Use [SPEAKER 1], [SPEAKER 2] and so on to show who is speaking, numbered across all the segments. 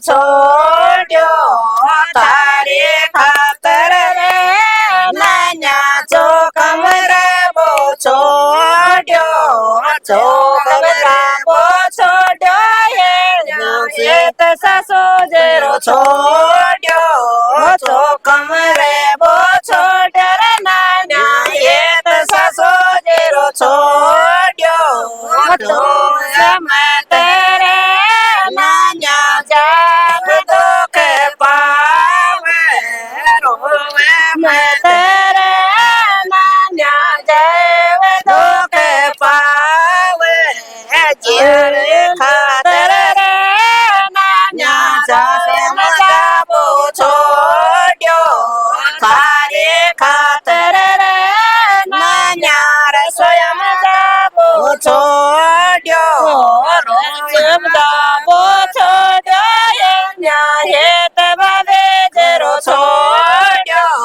[SPEAKER 1] છોડ્યો તારે ખાતર રે નાન્યા ચોકમ રાબો છોડ્યો ચોકમ રાબો છોડ્યો હેત સાસો જેરો છોડ્યો ચોકમ રેબો છોડ્યો રે નાન્યા હેત સાસો જેરો છોડ્યો સમતરે નાન્યા જામ દુઃખ પાવે રોવે મતરે નાન્યા જેવ દુઃખ પાવે જીરે ખાતર રે નાન્યા જામ જાબો છોડ્યો તારે ખાતર રે નાન્યા રે સ્વયં જાબો છોડ્યો રોજમ જાબો છોડ્યો ન્યા હેત બાબે જરો છોડ્યો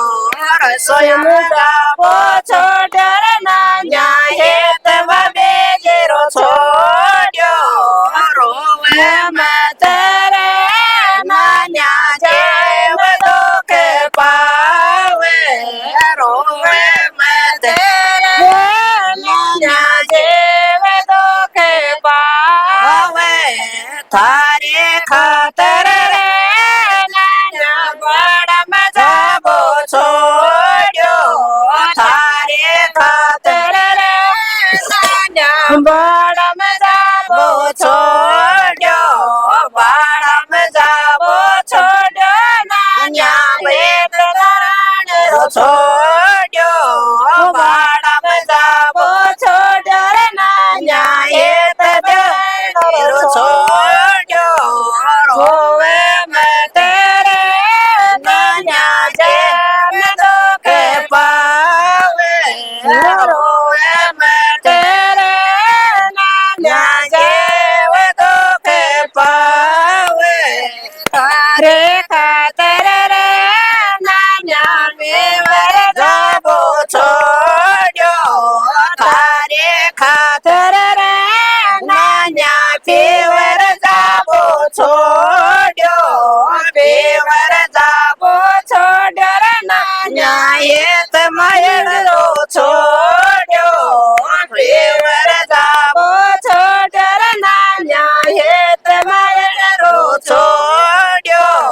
[SPEAKER 1] સ્વયં જાબો છોડ્યો રે નાન્યા હેત બાબે જરો છોડ્યો રોવે મતરે નાન્યા જેવ દુઃખ પાવે રોવે મતરે નાન્યા જેવ દુઃખ પાવે તારે ખાતર રે નાન્યા બળમ જાબો છોડ્યો તારે ખાતર રે નાન્યા બળમ જાબો છોડ્યો બળમ જાબો છોડ્યો નાન્યા વેદ નારાયણ રો છોડ્યો બળમ જાબો છોડ્યો રે નાન્યા હેત રો છોડ્યો રોવે મતરે નાન્યા જેમ દુઃખ પાવે રોવે મતરે નાન્યા જેવ દુઃખ પાવે તારે ખાતર રે નાન્યા મેવર જાબો છોડ્યો તારે ખાતર રે નાન્યા ફેવર જાબો છોડ્યો ફેવર જાબો છોડ્યો રે નાન્યા હેત માયડો છોડ્યો ફેવર જાબો છોડ્યો રે નાન્યા હેત માયડો છોડ્યો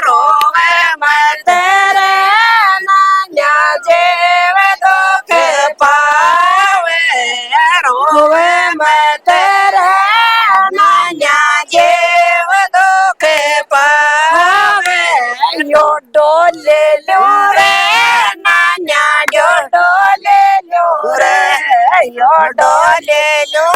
[SPEAKER 1] રોવે મતરે નાન્યા જેવ દુઃખ પાવે રોવે મતરે નાન્યા જેવ દુઃખ પાવે યોડો લેલો રે નાન્યા યોડો લેલો રે યોડો લેલો